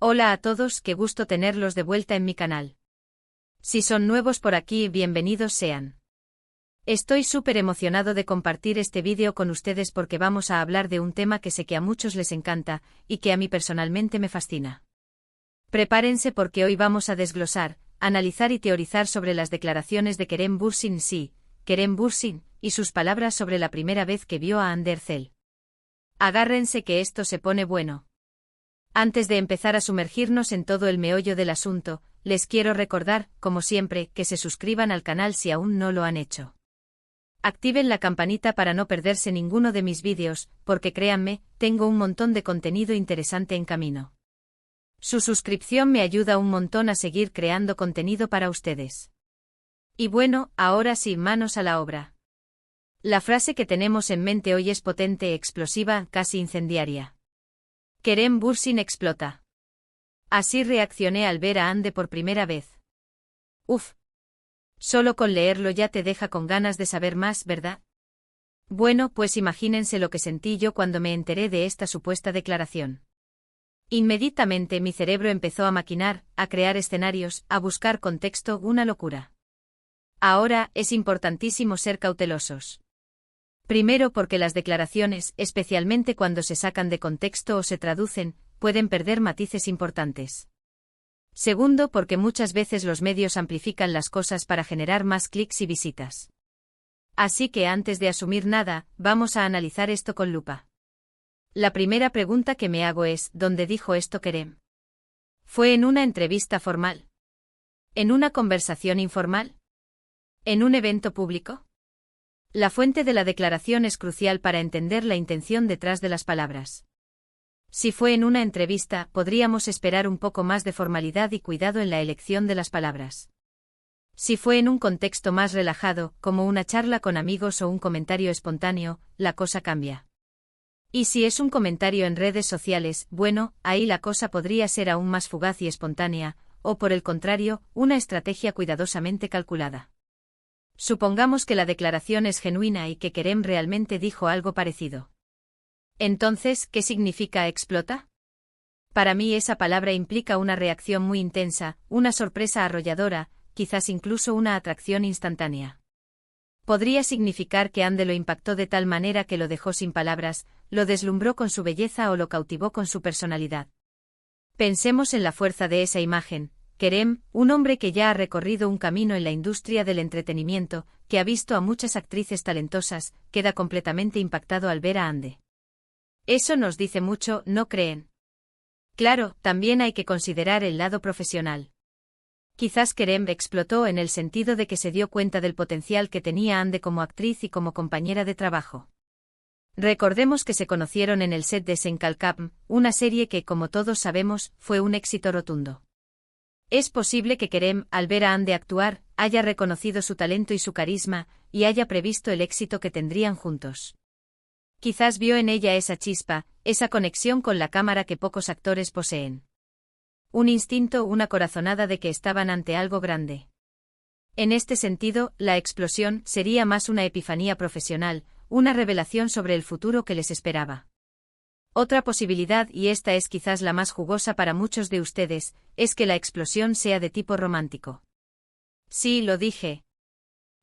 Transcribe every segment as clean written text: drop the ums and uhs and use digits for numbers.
Hola a todos, qué gusto tenerlos de vuelta en mi canal. Si son nuevos por aquí, bienvenidos sean. Estoy súper emocionado de compartir este vídeo con ustedes porque vamos a hablar de un tema que sé que a muchos les encanta, y que a mí personalmente me fascina. Prepárense porque hoy vamos a desglosar, analizar y teorizar sobre las declaraciones de Kerem Bürsin, Kerem Bürsin, y sus palabras sobre la primera vez que vio a Hande Erçel. Agárrense que esto se pone bueno. Antes de empezar a sumergirnos en todo el meollo del asunto, les quiero recordar, como siempre, que se suscriban al canal si aún no lo han hecho. Activen la campanita para no perderse ninguno de mis vídeos, porque créanme, tengo un montón de contenido interesante en camino. Su suscripción me ayuda un montón a seguir creando contenido para ustedes. Y bueno, ahora sí, manos a la obra. La frase que tenemos en mente hoy es potente, explosiva, casi incendiaria. Kerem Bürsin explota. Así reaccioné al ver a Hande por primera vez. Uf. Solo con leerlo ya te deja con ganas de saber más, ¿verdad? Bueno, pues imagínense lo que sentí yo cuando me enteré de esta supuesta declaración. Inmediatamente mi cerebro empezó a maquinar, a crear escenarios, a buscar contexto, una locura. Ahora, es importantísimo ser cautelosos. Primero porque las declaraciones, especialmente cuando se sacan de contexto o se traducen, pueden perder matices importantes. Segundo porque muchas veces los medios amplifican las cosas para generar más clics y visitas. Así que antes de asumir nada, vamos a analizar esto con lupa. La primera pregunta que me hago es, ¿dónde dijo esto Kerem? ¿Fue en una entrevista formal? ¿En una conversación informal? ¿En un evento público? La fuente de la declaración es crucial para entender la intención detrás de las palabras. Si fue en una entrevista, podríamos esperar un poco más de formalidad y cuidado en la elección de las palabras. Si fue en un contexto más relajado, como una charla con amigos o un comentario espontáneo, la cosa cambia. Y si es un comentario en redes sociales, bueno, ahí la cosa podría ser aún más fugaz y espontánea, o por el contrario, una estrategia cuidadosamente calculada. Supongamos que la declaración es genuina y que Kerem realmente dijo algo parecido. Entonces, ¿qué significa explota? Para mí esa palabra implica una reacción muy intensa, una sorpresa arrolladora, quizás incluso una atracción instantánea. Podría significar que Hande lo impactó de tal manera que lo dejó sin palabras, lo deslumbró con su belleza o lo cautivó con su personalidad. Pensemos en la fuerza de esa imagen. Kerem, un hombre que ya ha recorrido un camino en la industria del entretenimiento, que ha visto a muchas actrices talentosas, queda completamente impactado al ver a Hande. Eso nos dice mucho, ¿no creen? Claro, también hay que considerar el lado profesional. Quizás Kerem explotó en el sentido de que se dio cuenta del potencial que tenía Hande como actriz y como compañera de trabajo. Recordemos que se conocieron en el set de Senkalkam, una serie que, como todos sabemos, fue un éxito rotundo. Es posible que Kerem, al ver a Hande actuar, haya reconocido su talento y su carisma, y haya previsto el éxito que tendrían juntos. Quizás vio en ella esa chispa, esa conexión con la cámara que pocos actores poseen. Un instinto, una corazonada de que estaban ante algo grande. En este sentido, la explosión sería más una epifanía profesional, una revelación sobre el futuro que les esperaba. Otra posibilidad, y esta es quizás la más jugosa para muchos de ustedes, es que la explosión sea de tipo romántico. Sí, lo dije.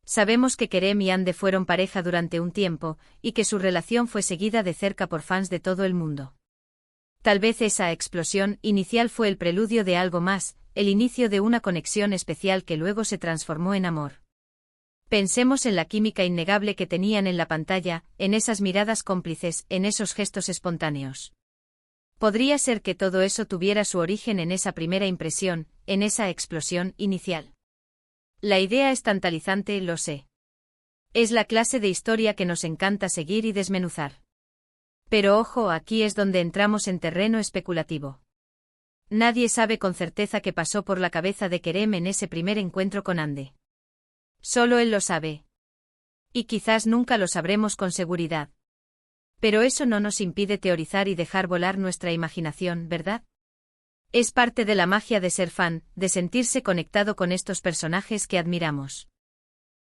Sabemos que Kerem y Hande fueron pareja durante un tiempo, y que su relación fue seguida de cerca por fans de todo el mundo. Tal vez esa explosión inicial fue el preludio de algo más, el inicio de una conexión especial que luego se transformó en amor. Pensemos en la química innegable que tenían en la pantalla, en esas miradas cómplices, en esos gestos espontáneos. Podría ser que todo eso tuviera su origen en esa primera impresión, en esa explosión inicial. La idea es tantalizante, lo sé. Es la clase de historia que nos encanta seguir y desmenuzar. Pero ojo, aquí es donde entramos en terreno especulativo. Nadie sabe con certeza qué pasó por la cabeza de Kerem en ese primer encuentro con Hande. Solo él lo sabe. Y quizás nunca lo sabremos con seguridad. Pero eso no nos impide teorizar y dejar volar nuestra imaginación, ¿verdad? Es parte de la magia de ser fan, de sentirse conectado con estos personajes que admiramos.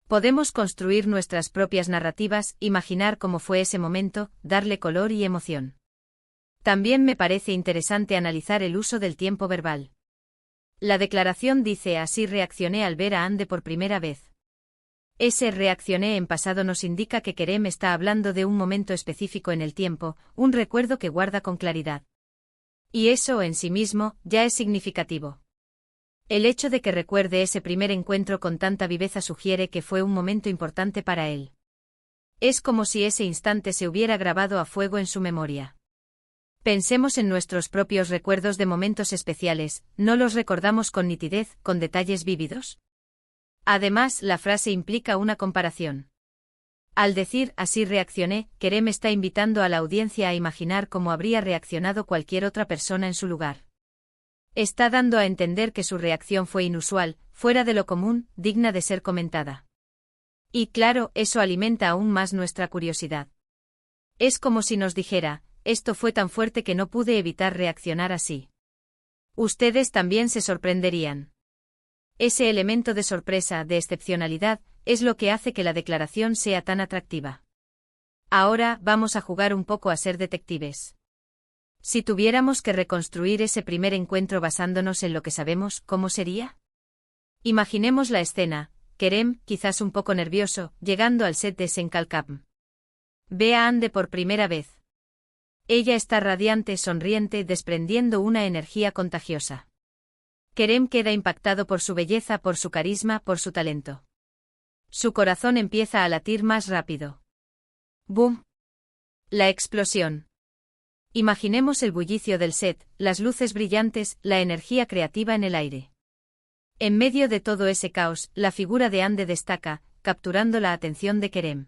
Podemos construir nuestras propias narrativas, imaginar cómo fue ese momento, darle color y emoción. También me parece interesante analizar el uso del tiempo verbal. La declaración dice así reaccioné al ver a Ande por primera vez. Ese reaccioné en pasado nos indica que Kerem está hablando de un momento específico en el tiempo, un recuerdo que guarda con claridad. Y eso en sí mismo ya es significativo. El hecho de que recuerde ese primer encuentro con tanta viveza sugiere que fue un momento importante para él. Es como si ese instante se hubiera grabado a fuego en su memoria. Pensemos en nuestros propios recuerdos de momentos especiales, ¿no los recordamos con nitidez, con detalles vívidos? Además, la frase implica una comparación. Al decir así reaccioné, Kerem está invitando a la audiencia a imaginar cómo habría reaccionado cualquier otra persona en su lugar. Está dando a entender que su reacción fue inusual, fuera de lo común, digna de ser comentada. Y claro, eso alimenta aún más nuestra curiosidad. Es como si nos dijera, esto fue tan fuerte que no pude evitar reaccionar así. Ustedes también se sorprenderían. Ese elemento de sorpresa, de excepcionalidad, es lo que hace que la declaración sea tan atractiva. Ahora vamos a jugar un poco a ser detectives. Si tuviéramos que reconstruir ese primer encuentro basándonos en lo que sabemos, ¿cómo sería? Imaginemos la escena, Kerem, quizás un poco nervioso, llegando al set de Senkalkapm. Ve a Ande por primera vez. Ella está radiante, sonriente, desprendiendo una energía contagiosa. Kerem queda impactado por su belleza, por su carisma, por su talento. Su corazón empieza a latir más rápido. ¡Bum! La explosión. Imaginemos el bullicio del set, las luces brillantes, la energía creativa en el aire. En medio de todo ese caos, la figura de Ande destaca, capturando la atención de Kerem.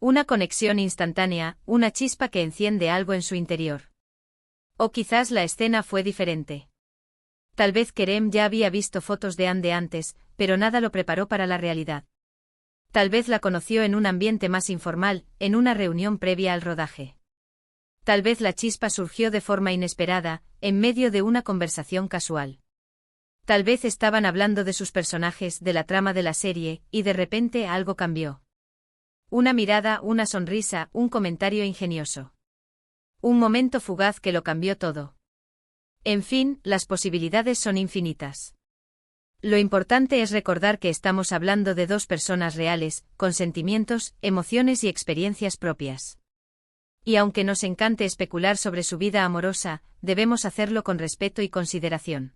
Una conexión instantánea, una chispa que enciende algo en su interior. O quizás la escena fue diferente. Tal vez Kerem ya había visto fotos de Ande antes, pero nada lo preparó para la realidad. Tal vez la conoció en un ambiente más informal, en una reunión previa al rodaje. Tal vez la chispa surgió de forma inesperada, en medio de una conversación casual. Tal vez estaban hablando de sus personajes, de la trama de la serie, y de repente algo cambió. Una mirada, una sonrisa, un comentario ingenioso. Un momento fugaz que lo cambió todo. En fin, las posibilidades son infinitas. Lo importante es recordar que estamos hablando de dos personas reales, con sentimientos, emociones y experiencias propias. Y aunque nos encante especular sobre su vida amorosa, debemos hacerlo con respeto y consideración.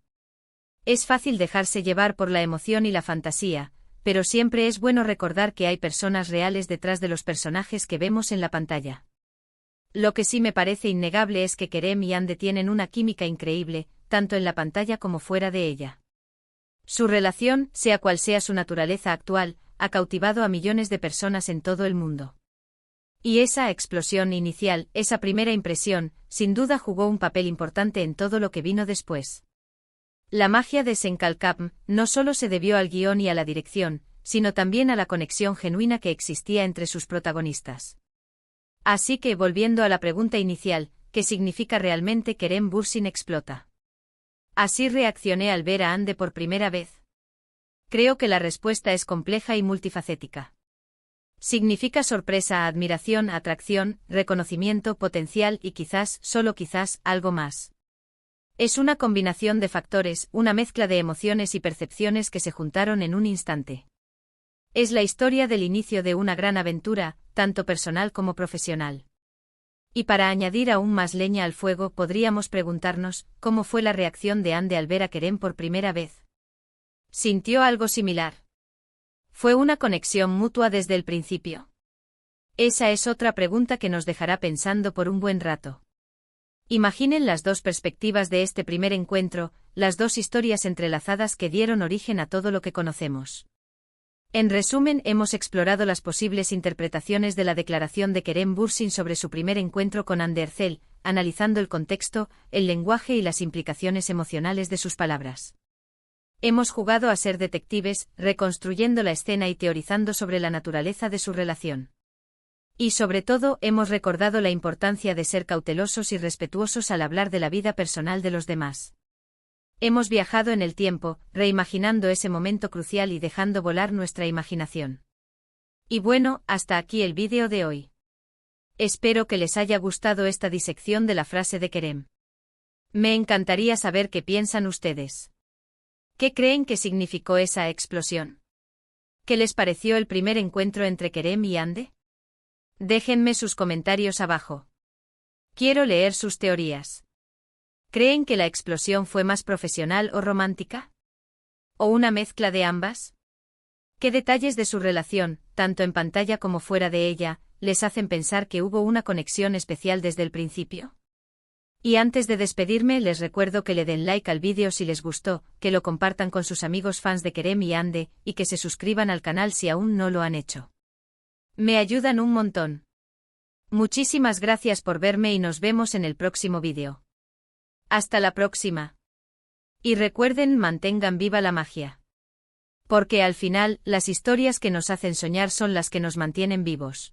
Es fácil dejarse llevar por la emoción y la fantasía, pero siempre es bueno recordar que hay personas reales detrás de los personajes que vemos en la pantalla. Lo que sí me parece innegable es que Kerem y Ande tienen una química increíble, tanto en la pantalla como fuera de ella. Su relación, sea cual sea su naturaleza actual, ha cautivado a millones de personas en todo el mundo. Y esa explosión inicial, esa primera impresión, sin duda jugó un papel importante en todo lo que vino después. La magia de Senkalkapm no solo se debió al guión y a la dirección, sino también a la conexión genuina que existía entre sus protagonistas. Así que, volviendo a la pregunta inicial, ¿qué significa realmente Kerem Bürsin explota? Así reaccioné al ver a Ande por primera vez. Creo que la respuesta es compleja y multifacética. Significa sorpresa, admiración, atracción, reconocimiento, potencial y quizás, solo quizás, algo más. Es una combinación de factores, una mezcla de emociones y percepciones que se juntaron en un instante. Es la historia del inicio de una gran aventura, tanto personal como profesional. Y para añadir aún más leña al fuego, podríamos preguntarnos, ¿cómo fue la reacción de Ande al ver a Kerem por primera vez? ¿Sintió algo similar? ¿Fue una conexión mutua desde el principio? Esa es otra pregunta que nos dejará pensando por un buen rato. Imaginen las dos perspectivas de este primer encuentro, las dos historias entrelazadas que dieron origen a todo lo que conocemos. En resumen, hemos explorado las posibles interpretaciones de la declaración de Kerem Bürsin sobre su primer encuentro con Ande Erçel, analizando el contexto, el lenguaje y las implicaciones emocionales de sus palabras. Hemos jugado a ser detectives, reconstruyendo la escena y teorizando sobre la naturaleza de su relación. Y sobre todo, hemos recordado la importancia de ser cautelosos y respetuosos al hablar de la vida personal de los demás. Hemos viajado en el tiempo, reimaginando ese momento crucial y dejando volar nuestra imaginación. Y bueno, hasta aquí el vídeo de hoy. Espero que les haya gustado esta disección de la frase de Kerem. Me encantaría saber qué piensan ustedes. ¿Qué creen que significó esa explosión? ¿Qué les pareció el primer encuentro entre Kerem y Hande? Déjenme sus comentarios abajo. Quiero leer sus teorías. ¿Creen que la explosión fue más profesional o romántica? ¿O una mezcla de ambas? ¿Qué detalles de su relación, tanto en pantalla como fuera de ella, les hacen pensar que hubo una conexión especial desde el principio? Y antes de despedirme les recuerdo que le den like al vídeo si les gustó, que lo compartan con sus amigos fans de Kerem y Hande, y que se suscriban al canal si aún no lo han hecho. Me ayudan un montón. Muchísimas gracias por verme y nos vemos en el próximo vídeo. Hasta la próxima. Y recuerden, mantengan viva la magia. Porque al final, las historias que nos hacen soñar son las que nos mantienen vivos.